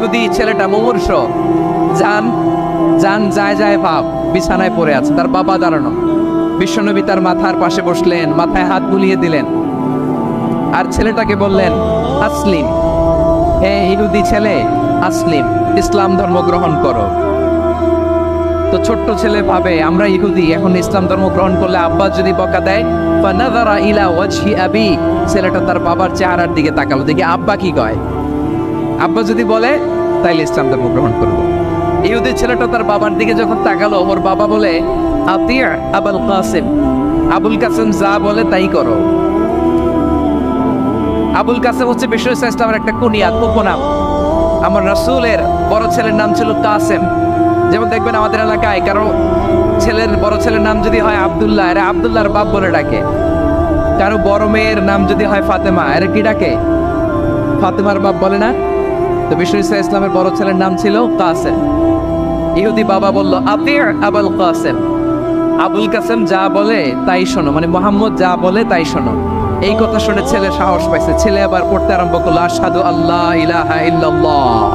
ইহুদি ছেলেটা মুমূর্ষ, জান জান যায় যায় ভাব, বিছানায় পড়ে আছে, তার বাবা দাঁড়ানো। বিশ্বনবী তার মাথার পাশে বসলেন, মাথায় হাত বুলিয়ে দিলেন, আর ছেলেটাকে বললেন, আসলিম, হে ইহুদি ছেলে, আসলিম, ইসলাম ধর্ম গ্রহণ করো। তো ছোট্ট ছেলে ভাবে আমরা ইহুদি, এখন ইসলাম ধর্ম গ্রহণ করলে আব্বা যদি বকা দেয়, ফানাযারা ইলা ওয়াজহি আবি, ছেলেটা তার বাবার চেহারার দিকে তাকালো, দেখি আব্বা কি কয়। আব্বা যদি বলে তাইলে ইসলাম ধর্ম গ্রহণ করব। ইহুদি ছেলেটা তার বাবার দিকে যখন তাকালো, ওর বাবা বলে, আতিয়া আবুল কাসিম, আবুল কাসিম যা বলে তাই করো। আবুল কাসিম হচ্ছে বিশ্ব ইসলামের একটা কুনিয়াত, উপনাম। আমার রাসূলের বড় ছেলের নাম ছিল কাসেম। যেমন দেখবেন আমাদের এলাকায় কারো ছেলের বড় ছেলের নাম যদি হয় আব্দুল্লাহ, এরা আব্দুল্লাহর বাপ বলে ডাকে। কারো বড় মেয়ের নাম যদি হয় ফাতেমা, এরা কি ডাকে? ফাতেমার বাপ বলে না? তো বিশ্ব ইসলামের বড় ছেলের নাম ছিল কাসেম। ইহুদি বাবা বলল, আতিয়া আবুল কাসেম, আবুল কাসেম যা বলে তাই শোনো, মানে মোহাম্মদ যা বলে তাই শোনো। এই কথা শুনে ছেলে সাহস পাইছে, ছেলে আবার পড়তে আরম্ভ করলো, আশহাদু আল্লাহ ইলাহা ইল্লাল্লাহ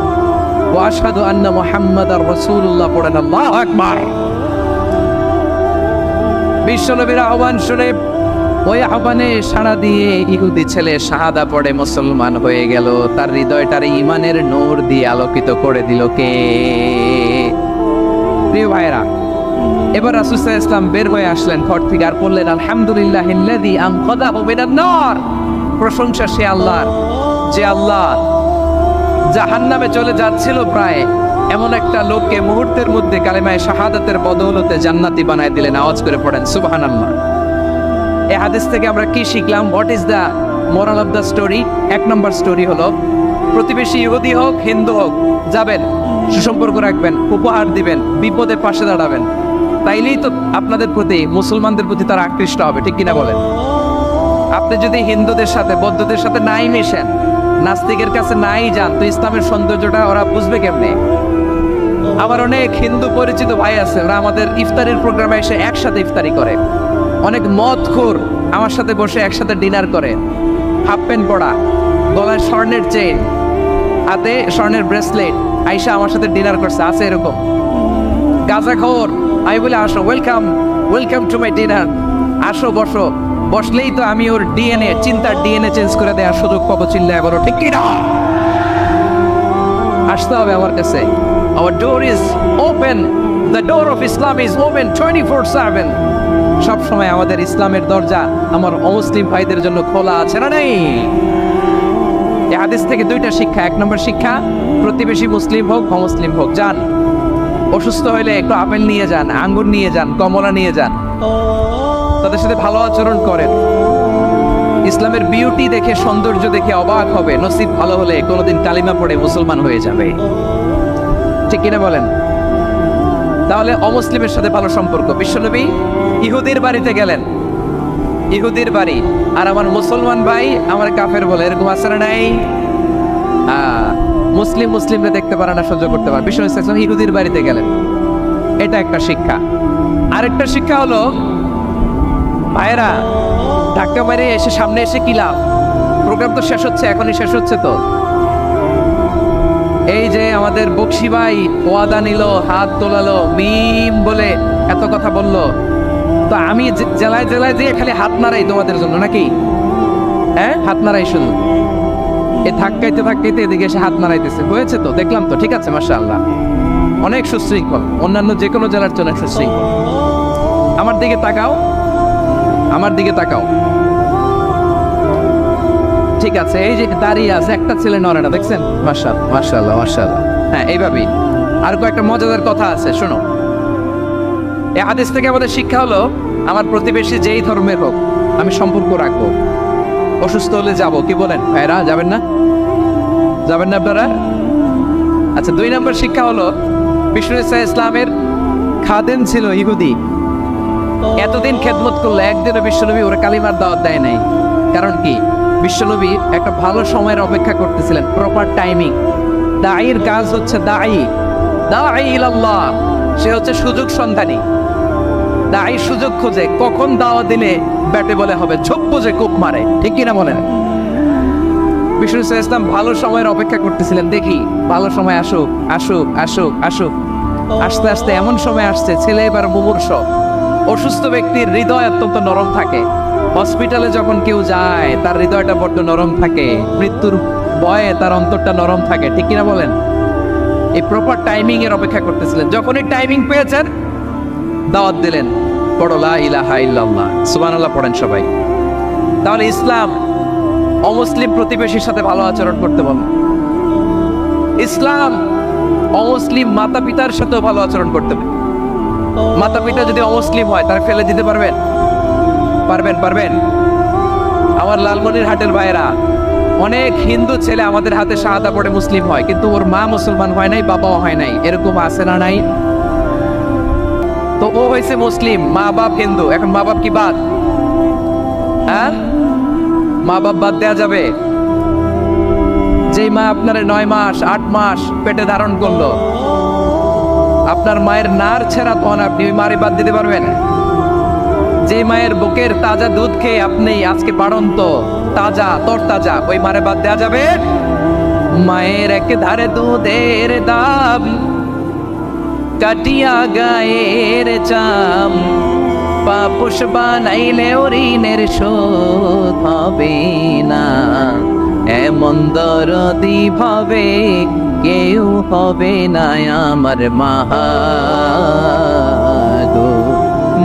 ওয়া আশহাদু আন্না মুহাম্মাদার রাসূলুল্লাহ, পড়েন আল্লাহু আকবার। বিশ্বনবীর আহ্বান শুনে ওই আহ্বানে সাড়া দিয়ে ইহুদি ছেলে শাহাদা পড়ে মুসলমান হয়ে গেল। তার হৃদয়টার ইমানের নূর দিয়ে আলোকিত করে দিল কে? প্রিয় ভাইরা, এবার রাসূল সাল্লাল্লাহু আলাইহি ওয়াসাল্লাম বের হয়ে আসলেন ঘর থেকে, আর বললেন, আলহামদুলিল্লাহিল্লাযী আনকাযাহু মিনান নার, প্রশংসা সে আল্লাহর, যে আল্লাহ জাহান্নামে চলে যাচ্ছিল প্রায় এমন একটা লোককে মুহূর্তের মধ্যে কালেমায়ে শাহাদাতের বদৌলতে জান্নাতি বানায় দিলেন। আওয়াজ করে পড়েন সুবহানাল্লাহ। এই হাদিস থেকে আমরা কি শিখলাম? What is the moral of the story? এক নম্বর স্টোরি হলো, প্রতিবেশী ইহুদি হোক হিন্দু হোক, যাবেন, সুসম্পর্ক রাখবেন, উপহার দিবেন, বিপদে পাশে দাঁড়াবেন, তাইলেই তো আপনাদের প্রতি, মুসলমানদের প্রতি তারা আকৃষ্ট হবে, ঠিক কিনা বলেন? আপনি যদি হিন্দুদের সাথে বৌদ্ধদের সাথে নাই মিশেন, নাস্তিকের কাছে নাই যান, তো ইসলামের সৌন্দর্যটা ওরা বুঝবে কেমনে? আমার অনেক হিন্দু পরিচিত ভাই আছে, ওরা আমাদের ইফতারের প্রোগ্রামে এসে একসাথে ইফতারি করে। অনেক মদখোর আমার সাথে বসে একসাথে ডিনার করে, হাফ প্যান্ট পরা, গলায় স্বর্ণের চেইন, হাতে স্বর্ণের ব্রেসলেট, আইসা আমার সাথে ডিনার করছে, আছে এরকম। গাঁজাখোর, আমি বলি আসো, welcome welcome to my dinner, আসো বসো। বসলেই তো আমি ওর ডিএনএ, চিন্তার ডিএনএ চেঞ্জ করে দেওয়ার সুযোগ পাবো, চিল্লায় বলো ঠিক কি না? আসতে হবে আমার কাছে। Our door is open, the door of Islam is open 24/7। সব সময় আমাদের ইসলামের দরজা আমার অমুসলিম ভাইদের জন্য খোলা আছে, না নেই? এই হাদিস থেকে দুইটা শিক্ষা। এক নম্বর শিক্ষা, প্রতিবেশী মুসলিম হোক অমুসলিম হোক, যান, অসুস্থ হইলে একটু আপেল নিয়ে যান, আঙ্গুর নিয়ে যান, কমলা নিয়ে যান, তাদের সাথে ভালো আচরণ করেন। ইসলামের বিউটি দেখে, সৌন্দর্য দেখে অবাক হবে, নসিব ভালো হলে কোনোদিন কালিমা পড়ে মুসলমান হয়ে যাবে, ঠিক কিনা বলেন? তাহলে অমুসলিমের সাথে ভালো সম্পর্ক। বিশ্বনবী ইহুদির বাড়িতে গেলেন, ইহুদির বাড়ি, আর আমার মুসলমান ভাই আমার কাফের বলে, এরকম আছে না নাই? মুসলিম মুসলিমকে দেখতে পারে না, সহ্য করতে পারে। বিশ্বনবী সাল্লাল্লাহু আলাইহি ওয়াসাল্লাম ইহুদির বাড়িতে গেলেন, এটা একটা শিক্ষা। আরেকটা শিক্ষা হলো, ভাইরা ধাক্কা মেরে এসে সামনে এসে কি লাভ? প্রোগ্রাম তো শেষ হচ্ছে, এখনই শেষ হচ্ছে। তো এই যে আমাদের বকশি ভাই ওয়াদা নিল, হাত তোলালো, মিম বলে এত কথা বললো, তো আমি জেলায় জেলায় দিয়ে খালি হাত নাড়াই তোমাদের জন্য নাকি? হ্যাঁ, হাত নাড়াই শুধু। এই ধাক্কাইতে ধাক্কাইতে এদিকে এসে হাত নাড়াইতেছে, হয়েছে তো, দেখলাম তো, ঠিক আছে, মাশাআল্লাহ, অনেক সুশৃঙ্খল, অন্যান্য যে কোনো জেলার জন্য সুশৃঙ্খল। আমার দিকে তাকাও, আমার দিকে তাকাও, ঠিক আছে। এই যে দাঁড়িয়ে আছে, একটা ছেলে নড়ে না, দেখছেন? মাশাআল্লাহ মাশাআল্লাহ মাশাআল্লাহ। হ্যাঁ, এইভাবেই। আর কয়েকটা মজাদার কথা আছে, শোনো। এই হাদিস থেকে আমাদের শিক্ষা হলো, আমার প্রতিবেশী যেই ধর্মের হোক আমি সম্পর্ক রাখবো। অসুস্থ হলে যাব, কি বলেন ভাইরা? যাবেন না? যাবেন না আপনারা? আচ্ছা, 2 নম্বর শিক্ষা হলো, বিশ্বনবী সাল্লাল্লাহু আলাইহি ইসলামের খাদেম ছিল ইহুদি, এতদিন খেদমত করলো, একদিনও বিশ্বনবী ওরা কালিমার দাওয়াত দেয় নাই। কারণ কি? বিশ্বনবী একটা ভালো সময়ের অপেক্ষা করতেছিলেন, প্রপার টাইমিং। দাঈর কাজ হচ্ছে দাঈ ইলাল্লাহ, সে হচ্ছে সুযোগ সন্ধানী। দাঈ সুযোগ খোঁজে, কখন দাওয়াত দিলে ব্যাটে বলে হবে, ঝোপ বুঝে কোপ মারে, ঠিক কিনা বলেন? বিষ্ণু ইসলাম ভালো সময়ের অপেক্ষা করতেছিলেন, দেখি ভালো সময় আসুক আসুক আসুক আসুক। আস্তে আস্তে এমন সময় আসছে, ছেলে এবার মুমূর্ষ। অসুস্থ ব্যক্তির হৃদয় অত্যন্ত নরম থাকে। হসপিটালে যখন কেউ যায় তার হৃদয়টা বড্ড নরম থাকে, মৃত্যুর ভয়ে তার অন্তরটা নরম থাকে, ঠিক কিনা বলেন? এই প্রপার টাইমিং এর অপেক্ষা করতেছিলেন। যখনই টাইমিং পেয়েছেন দাওয়াত দিলেন, পড়ো লা ইলাহা ইল্লাল্লাহ, সুবহানাল্লাহ পড়েন সবাই। তাহলে ইসলাম অমুসলিম প্রতিবেশীর সাথে ভালো আচরণ করতে বলে। ইসলাম অমুসলিম মাতা পিতার সাথেও ভালো আচরণ করতে হবে। মাতা পিতা যদি অমুসলিম হয় তার ফেলে দিতে পারবেন? পারবেন? পারবেন? আমার লালমনিরহাটের ভাইয়েরা, অনেক হিন্দু ছেলে আমাদের হাতে শাহাদা পড়ে মুসলিম হয়, কিন্তু ওর মা মুসলমান হয় নাই, বাবাও হয় নাই। এরকম আছে না নাই? তো ও হয়েছে মুসলিম, মা বাপ হিন্দু, এখন মা বাপ কি বাদ? হ্যাঁ, মা বাপ বাদ দেয়া যাবে? যেই মা আপনার 9 মাস 8 মাস পেটে ধারণ করলো, আপনার মায়ের নার ছেড়া তখন আপনি ওই মারে বাদ দিতে পারবেন? যে মায়ের বুকের তাজা দুধ খেয়ে আপনি আজকে বাড়ন্ত তাজা তরতাজা, ওই মারে বাদ দেওয়া যাবে? মায়ের এক ধারে দুধের দাম, কাটিয়া গায়ের চাম, পাপুষ বানাইলে ঋণের শোধ হবে না। এমন দরদি ভাবে কেউ হবে না আমার মা গো।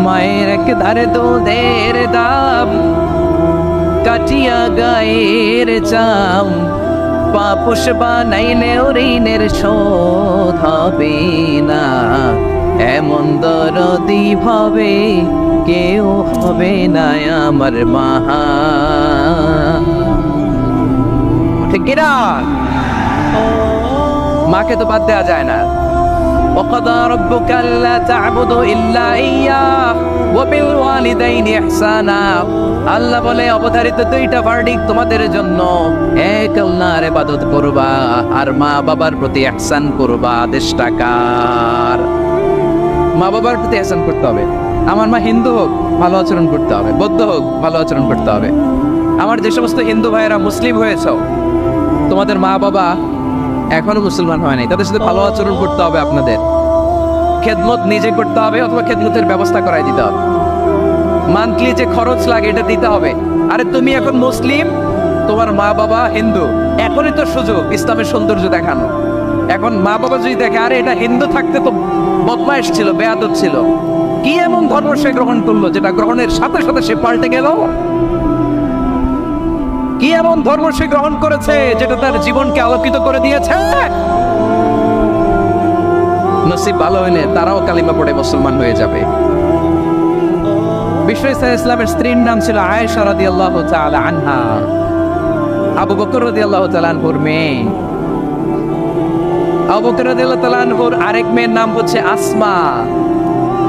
মায়ের এক ধারে দুধের দাম, কাটিয়া গায়ের চাম, পাপুষ বানাইলে ঋণের শোধ হবে না। এমন দরদি ভাবে কেউ হবে না আমার মা। ঠিক কিনা? মাকে তো বাদ দেওয়া যায় না। وقضى ربك ألا تعبدوا إلا إياه وبالوالدين إحسانا। আল্লাহ বলে অবধারিত দুইটা ভার্ডিক্ট তোমাদের জন্য, এক আল্লাহর ইবাদত করবা আর মা বাবার প্রতি ইহসান করবা। আদেশটা কার? মা বাবার প্রতি ইহসান করতে হবে। আমার মা হিন্দু হোক ভালো আচরণ করতে হবে, বৌদ্ধ হোক ভালো আচরণ করতে হবে। আমার যে সমস্ত হিন্দু ভাইয়েরা মুসলিম হয়েছে, তোমাদের মা বাবা এখনো মুসলমান হয় নাই, তাদের সাথে ভালো আচরণ করতে হবে। আপনাদের খেদমত নিজে করতে হবে অথবা খেদমতের ব্যবস্থা করাই দিতে হবে। মান্থলি যে খরচ লাগে এটা দিতে হবে। আরে তুমি এখন মুসলিম, তোমার মা বাবা হিন্দু, এখনই তো সুযোগ ইসলামের সৌন্দর্য দেখানো। এখন মা বাবা যদি দেখে আরে এটা হিন্দু থাকতে তো বদমাইশ ছিল, বেয়াদব ছিল, কি এমন ধর্ম সে গ্রহণ করলো যেটা গ্রহণের সাথে সাথে সে পাল্টে গেল? কি এমন ধর্ম সে গ্রহণ করেছে যেটা তার জীবনকে আলোকিত করে দিয়েছে? নসিব ভালো হইলে তারাও কালিমা পড়ে মুসলমান হয়ে যাবে। বিষ্ণু ইসলামের স্ত্রীর নাম ছিল আয়েশা রাদিয়াল্লাহু তাআলা আনহা, আবু বকর রাদিয়াল্লাহু তাআলা আনহুর মেয়ে। আবু বকর রাদিয়াল্লাহু তাআলা আনহুর আরেক মেয়ের নাম হচ্ছে আসমা।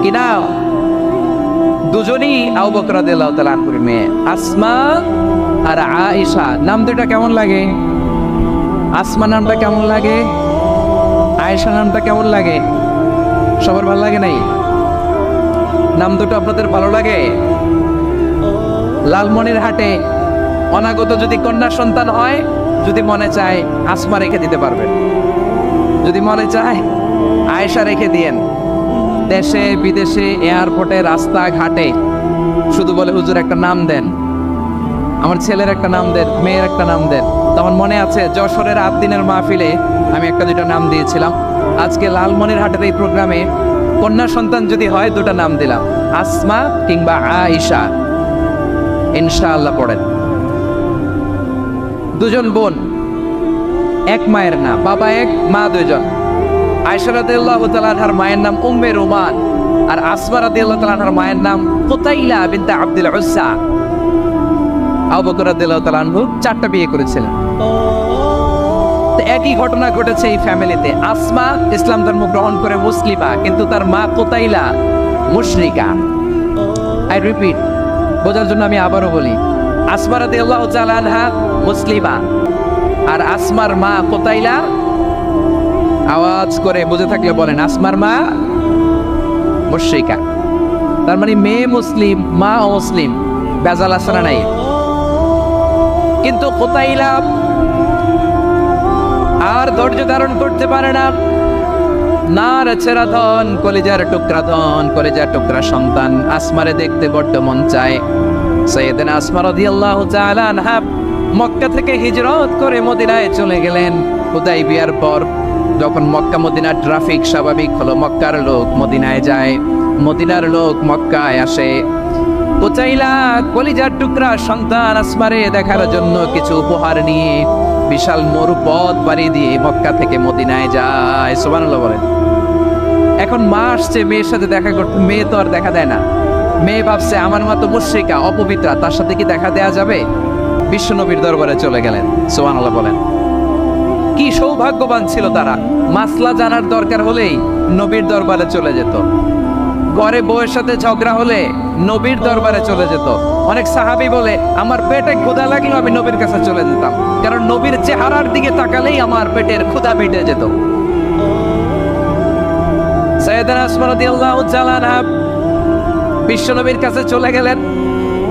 কি নাম? দুজনই আবু বকর রাদিয়াল্লাহু তাআলা আনহুর মেয়ে, আসমা আর আয়েশা। নাম দুটা কেমন লাগে? আসমা নামটা কেমন লাগে? আয়েশা নামটা কেমন লাগে? সবার ভালো লাগে নাই? নাম দুটো আপনাদের ভালো লাগে? লালমনিরহাটে অনাগত যদি কন্যা সন্তান হয়, যদি মনে চায় আসমা রেখে দিতে পারবেন, যদি মনে চায় আয়েশা রেখে দিয়েন। দেশে বিদেশে এয়ারপোর্টে রাস্তাঘাটে শুধু বলে হুজুর একটা নাম দেন, আমার ছেলের একটা নাম দেন, মেয়ের একটা নাম দেন। তখন মনে আছে যশোরের 8 দিনের মাহফিলে আমি একটা দুটা নাম দিয়েছিলাম। আজকে লালমনিরহাটের এই প্রোগ্রামে কন্যা সন্তান যদি হয় দুটা নাম দিলাম, আসমা কিংবা আয়েশা। ইনশাআল্লাহ পড়েন। দুজন বোন, এক মায়ের নাম, বাবা এক মা দুইজন। আয়েশা রাদিয়াল্লাহু তাআলা আনহার মায়ের নাম উম্মে রুমান, আর আসমা রাদিয়াল্লাহু তাআলা আনহার মায়ের নাম কুতাইলা বিনতে আব্দুল উজ্জা। আবু বকর রাদিয়াল্লাহু তাআলা আনহু 4টা বিয়ে করেছিলেন। তো একই ঘটনা ঘটেছে এই ফ্যামিলিতে। আসমা ইসলাম ধর্ম গ্রহণ করে মুসলিমা, কিন্তু তার মা কুতাইলা মুশরিকা। আই রিপিট, বোঝার জন্য আমি আবারও বলি, আসমা রাদিয়াল্লাহু তাআলা আনহা মুসলিমা, আর আসমার মা কুতাইলা, আওয়াজ করে বুঝে থাকলে বলেন, আসমার মা মুশরিকা। তার মানে মেয়ে মুসলিম, মা অমুসলিম, বেজাল আছে না নাই? কিন্তু কুতাইলা আর ধৈর্য ধারণ করতে পারে না। নার ছেড়া ধন, কলিজার টুকরা সন্তান আসমারে দেখতে বড্ড মন চায়। সাইয়েদানা আসমা রাদিয়াল্লাহু তাআলা আনহা মক্কা থেকে হিজরত করে মদিনায় চলে গেলেন। হুদাইবিয়ার পর যখন মক্কা মদিনার ট্রাফিক স্বাভাবিক হলো, মক্কার লোক মদিনায় যায়, মদিনার লোক মক্কায় আসে। কুচাইলা কলিজার টুকরা সন্তান আসমারে দেখার জন্য কিছু উপহার নিয়ে বিশাল মরুপথ পাড়ি দিয়ে মক্কা থেকে মদিনায় যায়। সুবহানাল্লাহ বলেন। এখন মা আসছে মেয়ের সাথে দেখা করতে, মেয়ে তো আর দেখা দেয় না। মেয়ে ভাবছে আমার মা তো মুশরিকা, অপবিত্রা, তার সাথে কি দেখা দেয়া যাবে? বিশ্ব নবীর দরবারে চলে গেলেন। সুবহানাল্লাহ বলেন। কি সৌভাগ্যবান ছিল তারা, মাসলা জানার দরকার হলেই নবীর দরবারে চলে যেত। ঘরে বউয়ের সাথে ঝগড়া হলে নবীর দরবারে চলে যেত। অনেক সাহাবী বলে আমার পেটে ক্ষুধা লাগলো আমি নবীর কাছে চলে যেতাম, কারণ নবীর চেহারার দিকে তাকালেই আমার পেটের ক্ষুধা মিটে যেত। সাইয়েদানা আসমা রাদিয়াল্লাহু তাআলা আনহা বিশ্ব নবীর কাছে চলে গেলেন,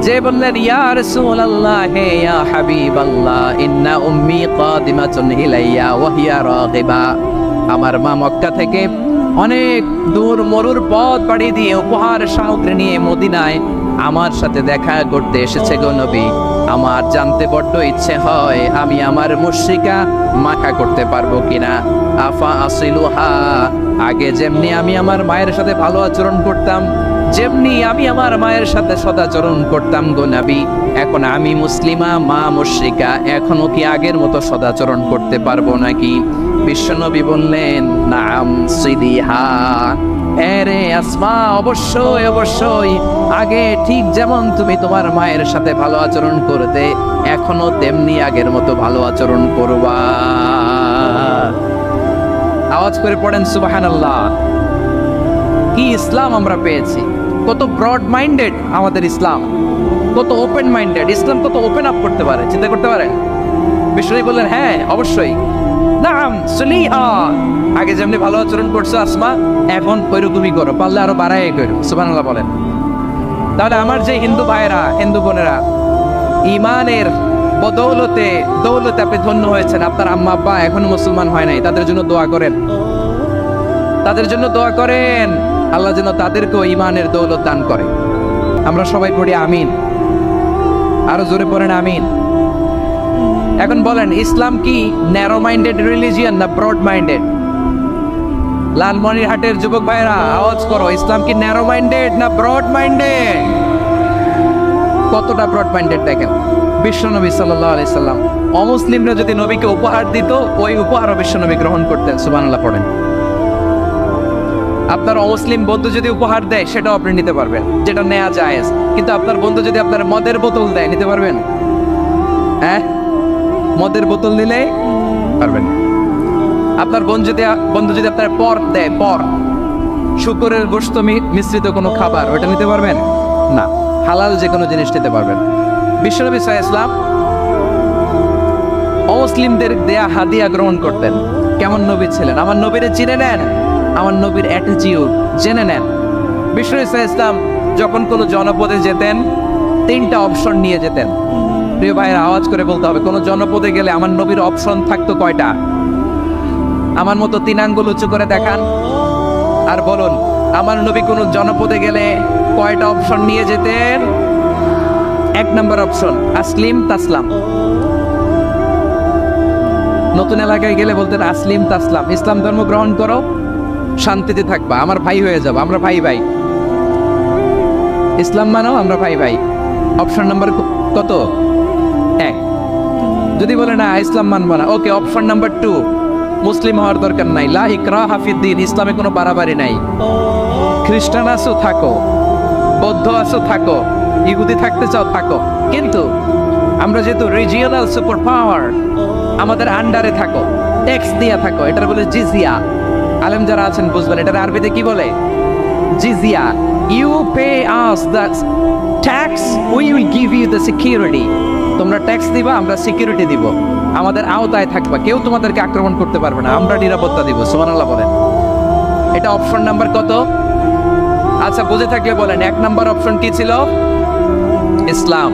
যে বললেন ইয়া রাসূলুল্লাহ হে ইয়া হাবিবাল্লাহ ইন্না উম্মি কাদিমাতুন ইলাইয়া ওয়া হিয়া রাগিবা। আমার মা মক্কা থেকে অনেক দূর মরুর পথ পাড়ি দিয়ে উপহার সামগ্রী নিয়ে মদিনায় আমার সাথে দেখা করতে এসেছে গো নবী। আমার জানতে বড্ড ইচ্ছে হয় আমি আমার মুশরিকা মাখা করতে পারবো কিনা। আফা আসিলুহা, আগে যেমনি আমি আমার মায়ের সাথে ভালো আচরণ করতাম, যেমনি আমি আমার মায়ের সাথে সদাচরণ করতাম গো নবী, এখন আমি মুসলিমা মা মুশরিকা, এখনো কি আগের মতো সদাচরণ করতে পারবো নাকি? বিশ্বনবী বললেন নাম সিদিহা, এরে আসমা অবশ্যই অবশ্যই, আগে ঠিক যেমন তুমি তোমার মায়ের সাথে ভালো আচরণ করতে এখনো তেমনি আগের মতো ভালো আচরণ করবা। আওয়াজ করে পড়েন সুবহানাল্লাহ। কি ইসলাম আমরা পেয়েছি, কত ব্রড মাইন্ডেড আমাদের ইসলাম, কত ওপেন মাইন্ডেড ইসলাম, কত ওপেন আপ করতে পারে, চিন্তা করতে পারে। বিশ্বনবী বললেন হ্যাঁ অবশ্যই, নাম সুলিহা, আগে যেমনি ভালো আচরণ করছো আসমা এখন ওইরকমই করো, পারলে আরো বাড়াই করো। সুবহানাল্লাহ বলেন। তাহলে আমার যে হিন্দু ভাইয়েরা হিন্দু বোনেরা ইমানের বদৌলতে দৌলতে আপনি ধন্য হয়েছেন, আপনার আম্মা আব্বা এখনো মুসলমান হয় নাই, তাদের জন্য দোয়া করেন, তাদের জন্য দোয়া করেন, আল্লাহ যেন তাদেরকেও ইমানের দৌলত দান করে। আমরা সবাই পড়ি আমিন, আরো জোরে পড়েন আমিন। এখন বলেন ইসলাম কি ন্যারো মাইন্ডেড রিলিজিয়ান না ব্রড মাইন্ডেড? লালমনিরহাটের যুবক ভাইরা আওয়াজ করো, ইসলাম কি ন্যারো মাইন্ডেড না ব্রড মাইন্ডেড? কতটা ব্রড মাইন্ডেড দেখেন। বিশ্বনবী সাল্লাল্লাহু আলাইহি সাল্লাম অমুসলিমরা যদি নবীকে উপহার দিত ওই উপহারও বিশ্বনবী গ্রহণ করতেন। সুবহানাল্লাহ পড়েন। আপনার অমুসলিম বন্ধু যদি উপহার দেয় সেটাও আপনি নিতে পারবেন, যেটা নেওয়া জায়েজ। কিন্তু আপনার বন্ধু যদি আপনার মদের বোতল দেয় নিতে পারবেন? হ্যাঁ, মদের বোতল দিলে পারবেন। আপনার বন্ধু যদি আপনার পর্ক দেয়, পর্ক শুকরের গোশত মিশ্রিত কোনো খাবার, ওটা নিতে পারবেন না। হালাল যে কোনো জিনিস নিতে পারবেন। বিশ্বনবী সাল্লাল্লাহু আলাইহি ওয়াসাল্লাম অমুসলিমদের দেয়া হাদিয়া গ্রহণ করতেন। কেমন নবী ছিলেন, আমার নবীরে চিনে নেন, আমার নবীর অ্যাটিটিউড জেনে নেন। বিশ্বনবী সাল্লাল্লাহু আলাইহি ওয়াসাল্লাম যখন কোনো জনপদে যেতেন 3টা অপশন নিয়ে যেতেন। প্রিয় ভাইয়ের আওয়াজ করে বলতে হবে, কোনো জনপদে গেলে আমার নবীর অপশন থাকতো কয়টা? আমার মতো 3 আঙ্গুল উঁচু করে দেখান আর বলুন আমার নবী কোনো জনপদে গেলে কয়টা অপশন নিয়ে যেতেন? 1 নম্বর অপশন আসলিম তাসলাম। নতুন এলাকায় গেলে বলতেন আসলিম তাসলাম, ইসলাম ধর্ম গ্রহণ করো, শান্তিতে থাকবা, আমার ভাই হয়ে যাবো, আমরা ভাই ভাই, ইসলাম মানো, আমরা ভাই ভাই। অপশন নাম্বার কত? 1। যদি বলে না ইসলাম মানবো না, ওকে অপশন নাম্বার 2, মুসলিম হওয়ার দরকার নাই, লা ইকরাহা ফিদ্দিন, ইসলামে কোনো বাড়াবাড়ি নাই। খ্রিস্টান আছো থাকো, বৌদ্ধ আছো থাকো, ইহুদি থাকতে চাও থাকো, কিন্তু আমরা যেহেতু রিজিওনাল সুপার পাওয়ার, আমাদের আন্ডারে থাকো, ট্যাক্স দিয়া থাকো, এটার বলে জিজিয়া। আলেম যারা আছেন বুঝবেন এটার আরবিতে কি বলে, জিজিয়া। You pay us the tax, we will give you the security. তোমরা ট্যাক্স দিবা, আমরা সিকিউরিটি দিব, আমাদের আওতায় থাকবা, কেউ তোমাদেরকে আক্রমণ করতে পারবে না, আমরা নিরাপত্তা দিব। সুবহানাল্লাহ বলেন। এটা অপশন নাম্বার কত? আচ্ছা বুঝে থাকলে বলেন 1 নাম্বার অপশন কি ছিল? ইসলাম।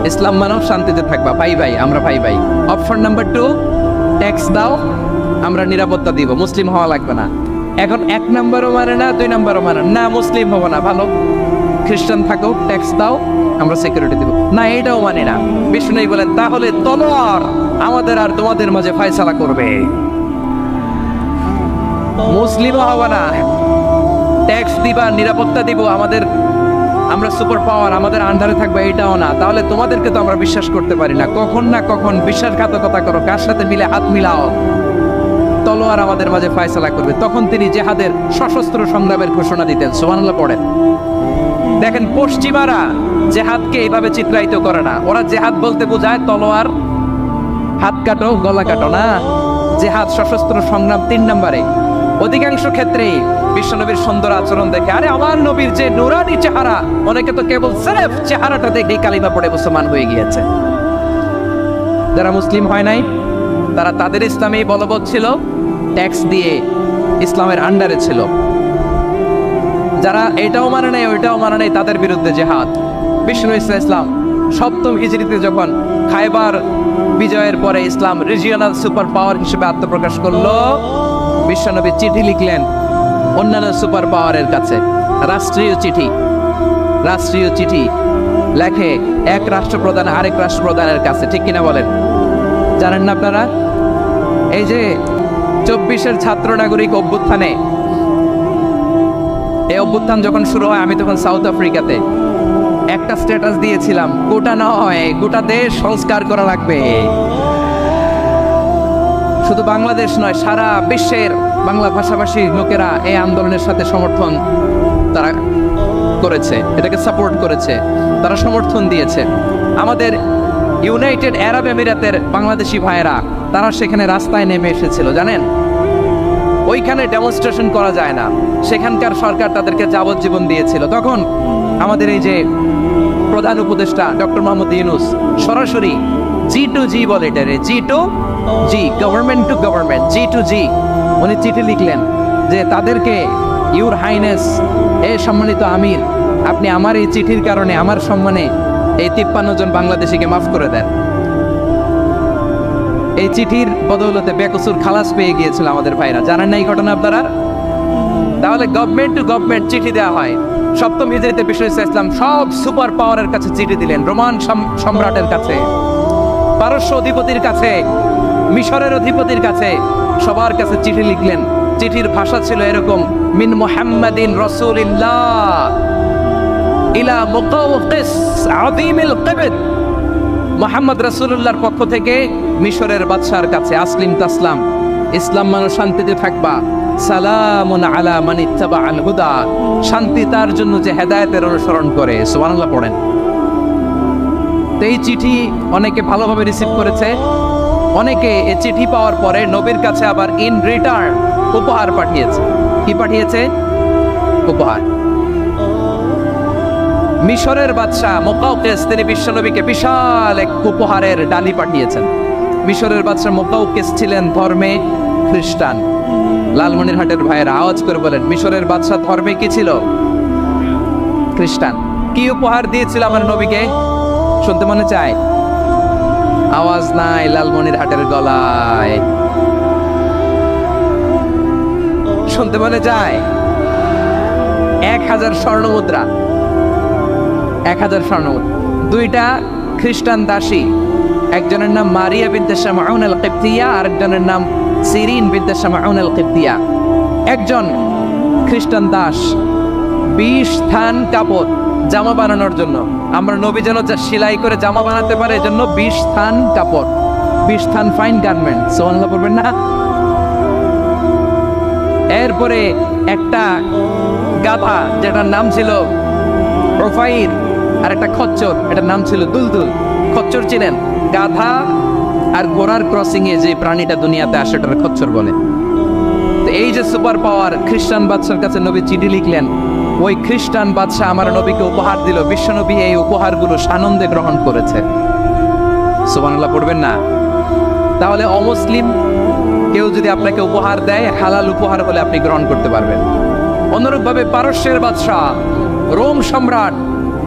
ইসলাম মানব শান্তিতে থাকবা, ভাই ভাই, আমরা ভাই ভাই। অপশন নাম্বার 2 ট্যাক্স দাও, আমরা নিরাপত্তা দিব, মুসলিম হওয়া লাগবে না। এখন 1 নম্বরও মানে না, 2 নম্বরও মানে না, মুসলিম হবো না, ভালো খ্রিস্টান থাকো, ট্যাক্স দাও, আমরা সিকিউরিটি দিব না, এটাও মানে না। বিষ্ণু বলেন তাহলে তলোয়ার আমাদের আর তোমাদের মাঝে ফয়সালা করবে, মুসলিমও হবে না, ট্যাক্স দিবা, নিরাপত্তা দিব, আমরা সুপার পাওয়ার, আমাদের আন্ডারে থাকবে, এটাও না। তাহলে তোমাদেরকে তো আমরা বিশ্বাস করতে পারি না, কখন না কখন বিশ্বাসঘাতকতা করো, কার সাথে মিলে হাত মিলাও, তলোয়ার আমাদের মাঝে ফয়সালা করবে। তখন তিনি জেহাদের সশস্ত্র সংগ্রামের ঘোষণা দিতেন। সুবহানাল্লাহ পড়েন। দেখেন পশ্চিমারা জেহাদকে এইভাবে চিত্রায়িত করে না, ওরা জেহাদ বলতে বোঝায় তলোয়ার, হাত কাটো, গলা কাটো না, জেহাদ সশস্ত্র সংগ্রাম 3 নম্বরে। অধিকাংশ ক্ষেত্রেই বিশ্বনবীর সুন্দর আচরণ দেখে, আরে আমার নবীর যে নুরানি চেহারা, অনেকে তো কেবল সির্ফ চেহারাটা দেখে কালিমা পড়ে মুসলমান হয়ে গিয়েছে। যারা মুসলিম হয় নাই তারা তাদের ইসলামেই বলবৎ ছিল, ট্যাক্স দিয়ে ইসলামের আন্ডারে ছিল। যারা এটাও মানে নাই ওইটাও মানে নাই, তাদের বিরুদ্ধে জেহাদ। বিষ্ণু ইসলাম 7ম হিজরিতে যখন খায়বার বিজয়ের পরে ইসলাম রিজিওনাল সুপার পাওয়ার হিসেবে আত্মপ্রকাশ করলো, বিশ্বনবী চিঠি লিখলেন অন্যান্য সুপার পাওয়ারের কাছে, রাষ্ট্রীয় চিঠি লেখে এক রাষ্ট্রপ্রধান আরেক রাষ্ট্রপ্রধানের কাছে, ঠিক কিনা বলেন? জানেন না আপনারা? এই যে 24-এর ছাত্র নাগরিক অভ্যুত্থানে, এই অভ্যুত্থান যখন শুরু হয়, আমি তখন সাউথ আফ্রিকাতে, একটা স্ট্যাটাস দিয়েছিলাম, গোটা নয় গোটা দেশ সংস্কার করা লাগবে। শুধু বাংলাদেশ নয়, সারা বিশ্বের বাংলা ভাষাভাষী লোকেরা এই আন্দোলনের সাথে সমর্থন তারা করেছে, এটাকে সাপোর্ট করেছে, তারা সমর্থন দিয়েছে। আমাদের ইউনাইটেড আরব আমিরাতের বাংলাদেশি ভাইয়েরা তারা সেখানে রাস্তায় নেমে এসেছিল, জানেন? ওইখানে ডেমনস্ট্রেশন করা যায় না, সেখানকার সরকার তাদেরকে যাবজ্জীবন দিয়েছিল। তখন আমাদের এই যে প্রধান উপদেষ্টা ডক্টর মোহাম্মদ ইউনূস সরাসরি G2G বলে, এটারে G2G, government to government, G2G, উনি চিঠি লিখলেন যে তাদেরকে, ইউর হাইনেস, এ সম্মানিত আমির, আপনি আমার এই চিঠির কারণে আমার সম্মানে এই 53 জন বাংলাদেশিকে মাফ করে দেন। এই চিঠির বদৌলতে বেকসুর খালাস পেয়ে গিয়েছিল আমাদের ভাইরা, জানেন না এই ঘটনা আপনারা? তাহলে গভর্নমেন্ট টু গভর্নমেন্ট চিঠি দেওয়া হয়। 7ম হিজরিতে বিষ্ণু ইসলাম সব সুপার পাওয়ারের কাছে চিঠি দিলেন, রোমান সম্রাটের কাছে, পারস্য অধিপতির কাছে, মিশরের অধিপতির কাছে, সবার কাছে চিঠি লিখলেন। চিঠির ভাষা ছিল এরকম, মিন মুহাম্মাদিন রাসূলিল্লাহ ইলা মুকাওকিস আযীমিল কিবত, মুহাম্মদ রাসূলুল্লাহর পক্ষ থেকে মিশরের বাদশার কাছে, আসলিম তাসলাম, ইসলাম মানে শান্তিতে থাকবা, সালামুন আলা মান ইত্তাবাআল হুদা, শান্তি তার জন্য যে হেদায়েতের অনুসরণ করে। সুবহানাল্লাহ পড়েন। তো এই চিঠি অনেকে ভালোভাবে রিসিভ করেছে, অনেকে এই চিঠি পাওয়ার পরে নবীর কাছে আবার ইন রিটার্ন উপহার পাঠিয়েছে। কি পাঠিয়েছে? উপহার। মিশরের বাদশা মুকাওকিস তিনি বিশ্বনবীকে বিশাল এক উপহারের ডালি পাঠিয়েছেন। মিশরের বাদশা মুকাওকিস ছিলেন ধর্মে খ্রিস্টান। লালমনিরহাটের ভাইয়েরা আওয়াজ করে বলেন, মিশরের বাদশা ধর্মে কি ছিল? খ্রিস্টান। কি উপহার দিয়েছিল আমার নবীকে? শুনতে মনে চায়? আওয়াজ নাই লালমনিরহাটের গলায়, শুনতে মনে যায়? 1000 স্বর্ণমুদ্রা, 1000 স্বর্ণমুদ্রা। 2টা খ্রিস্টান দাসী, একজনের নাম মারিয়া বিনতে শামউন আল কিবতিয়া, আরেকজনের নাম সিরিন বিনতে শামউন আল কিবতিয়া। একজন খ্রিস্টান দাস 20 থান কাপড় জামা বানানোর জন্য, আমরা নবী যেন যা সেলাই করে জামা বানাতে পারে, এজন্য 20 থান কাপড়, 20 থান ফাইন গার্মেন্ট। সুবহানাল্লাহ পড়বেন না? এরপরে একটা গাধা যেটার নাম ছিল রোফাইর, আর একটা খচ্চর, এটার নাম ছিল দুলদুল। খচ্চর চিনেন? গাধা আর ঘোড়ার ক্রসিং এ যে প্রাণীটা দুনিয়াতে আসে ওটার খচ্চর বলে। তো এই যে সুপার পাওয়ার খ্রিস্টান বাদশার কাছে নবী চিঠি লিখলেন, ওই খ্রিস্টান বাদশা আমার নবীকে উপহার দিল। বিশ্বনবী এই উপহারগুলো সানন্দে গ্রহণ করেছে। সুবহানাল্লাহ পড়বেন না? তাহলে অমুসলিম কেউ যদি আপনাকে উপহার দেয়, হালাল উপহার হলে আপনি গ্রহণ করতে পারবেন। অনুরূপভাবে পারস্যের বাদশা, রোম সম্রাট